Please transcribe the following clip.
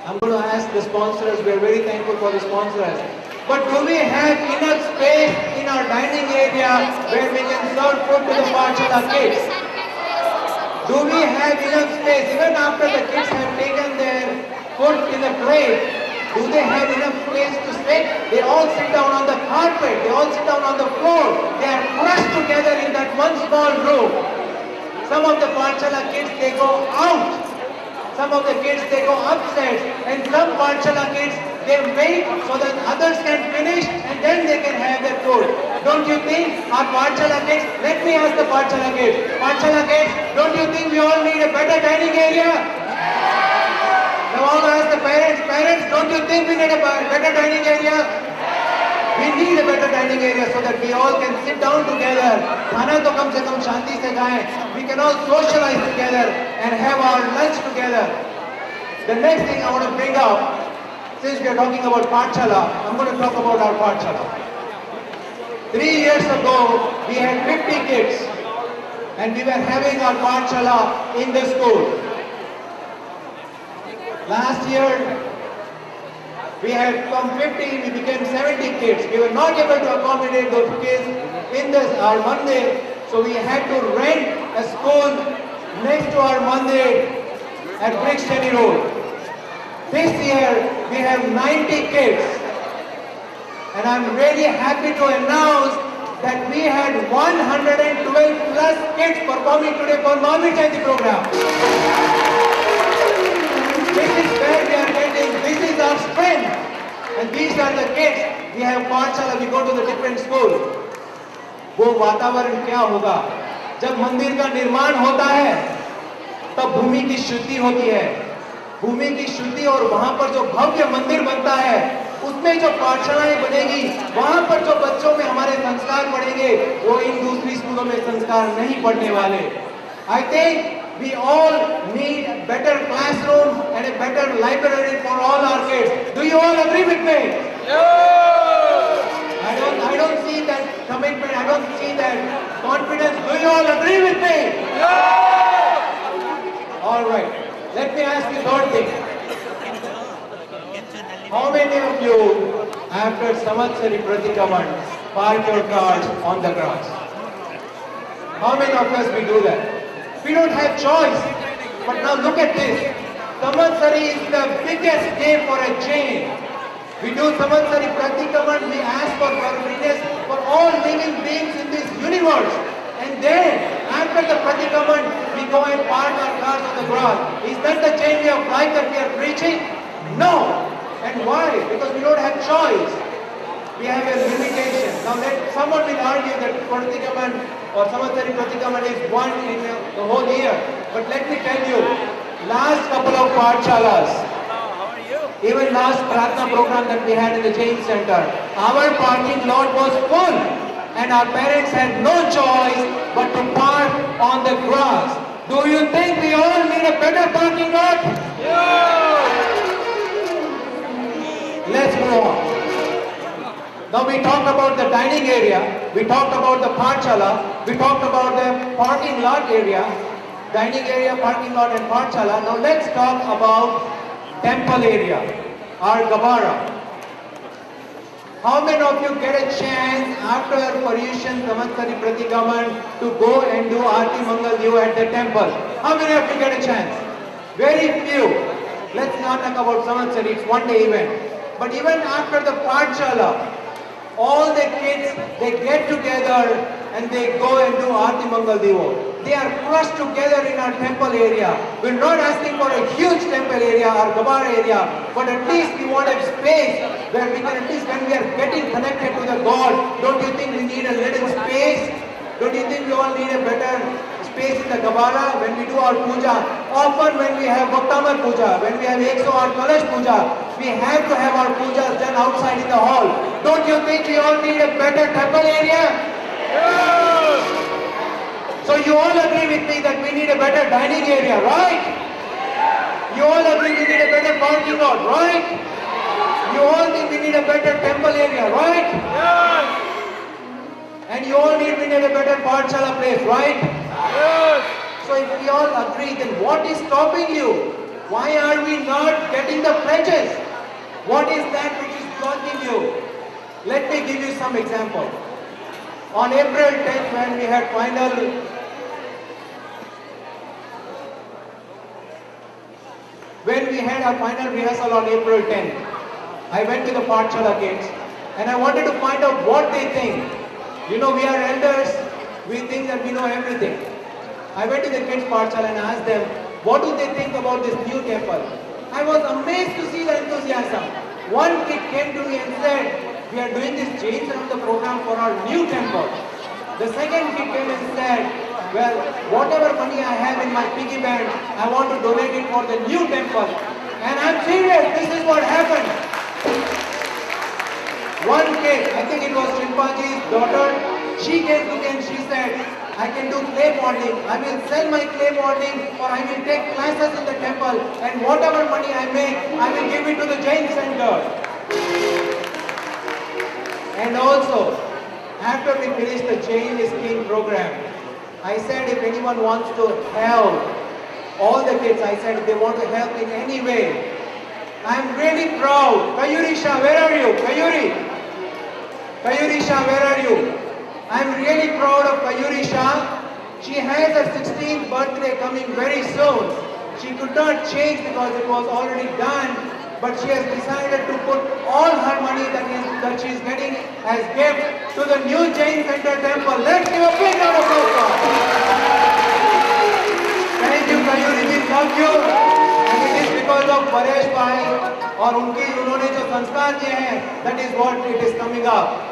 I'm going to ask the sponsors. We are very thankful for the sponsors. But do we have enough space in our dining area where we can serve food to the Pathshala kids? Do we have enough space? Even after the kids have taken their food in the plate, do they have enough place to sit? They all sit down on the carpet. They all sit down on the floor. They are crushed together in that one small room. Some of the Pathshala kids, they go out. Some of the kids, they go upstairs. And some Pathshala kids, they wait so that others can finish and then they can have their food. Don't you think our Pathshala kids, let me ask the Pathshala kids, don't you think we all need a better dining area? Now I want to ask the parents, don't you think we need a better dining area? We need a better dining area so that we all can sit down together. खाना तो कम से कम शांति से खाएं. We can all socialize together and have our lunch together. The next thing I want to bring up, since we are talking about Pathshala, I'm going to talk about our Pathshala. 3 years ago, we had 50 kids and we were having our Pathshala in the school. Last year, we had from 50, we became 70 kids. We were not able to accommodate those kids in this, our Mandir, so we had to rent a school next to our Mandir at Brixton Road. This year, we have 90 kids. And I'm really happy to announce that we had 112 plus kids performing today for Mahavir Jayanti program. This is where we are getting, this is our strength. And these are the kids. We have Pathshala, we go to the different school. वो वातावरण क्या होगा? जब मंदिर का निर्माण होता है, तब भूमि की शुद्धि होती है. भूमि की शुद्धि और वहाँ पर जो भव्य मंदिर बनता है, उसमें जो पाठशालाएं बनेगी, वहाँ पर जो बच्चों में हमारे संस्कार पढ़ेंगे, वो इन दूसरी स्कूलों में संस्कार नहीं पढ़ने वाले. I think we all need a better classroom and a better library for all our kids. Do you all agree with me? Yeah. I don't see that commitment. I don't see that confidence. Do you all agree with me? Yeah. All right. Let me ask you third thing. How many of you, after Samvatsari Pratikaman, park your cars on the grass? How many of us we do that? We don't have choice. But now look at this. Samvatsari is the biggest day for a chain. We do Samvatsari Pratikaman, we ask for forgiveness for all living beings in this universe. And then, after the Pratikaman, we go and park our cars on the grass. Is that the chain of life that we are preaching? No. And why? Because we don't have choice. We have a limitation. Now someone will argue that Pratikaman or Samvatsari Pratikaman is one in the whole year. But let me tell you, last couple of Pathshalas, even last Pratna program that we had in the Jain Center, our parking lot was full and our parents had no choice but to park on the grass. Do you think we all need a better parking lot? Yeah. Let's move on. Now we talked about the dining area, we talked about the Pathshala, we talked about the parking lot area, dining area, parking lot and Pathshala. Now let's talk about temple area, our Gabara. How many of you get a chance after Paryushan Samvatsari Pratikaman to go and do Aarti Mangal Dev at the temple? How many of you get a chance? Very few. Let's not talk about Samvatsari, it's one day event. But even after the Pathshala, all the kids, they get together and they go and do Aarti Mangal Dev. They are crushed together in our temple area. We're not asking for a huge temple area or Gabara area, but at least we want a space where we can, at least when we are getting connected to the God, don't you think we need a little space? Don't you think we all need a better space in the Gabara when we do our puja? Often when we have Bhaktamar puja, when we have 108 Kalash puja, we have to have our pujas done outside in the hall. Don't you think we all need a better temple area? Yeah. So you all agree with me that we need a better dining area, right? You all agree we need a better parking lot, right? You all think we need a better temple area, right? Yes. And you all need we need a better Pathshala place, right? Yes. So if we all agree, then what is stopping you? Why are we not getting the pledges? What is that which is blocking you? Let me give you some example. On April 10th, when we had our final rehearsal on April 10th, I went to the Pathshala kids and I wanted to find out what they think. You know, we are elders, we think that we know everything. I went to the kids Pathshala and asked them, what do they think about this new temple? I was amazed to see the enthusiasm. One kid came to me and said, we are doing this Jain Saranam program for our new temple. The second kid came and said, well, whatever money I have in my piggy bank, I want to donate it for the new temple. And I'm serious, this is what happened. One kid, I think it was Shimpaji's daughter, she came to me and she said, I can do clay modeling. I will sell my clay modeling or I will take classes in the temple and whatever money I make, I will give it to the Jain Center. And also, after we finished the Jain is King program, I said if anyone wants to help, all the kids, I said if they want to help in any way, I'm really proud. Kayuri Shah, where are you? Kayuri Shah, where are you? I'm really proud of Kayuri Shah. She has her 16th birthday coming very soon. She could not change because it was already done, but she has decided to put all her money that she is getting as gift to the new Jain Center temple. Let's give a big round of applause. Thank you, Kayuri ji, love you. And it is because of Paresh Bhai और उन्होंने जो संस्कार दिए हैं, that is what it is coming up.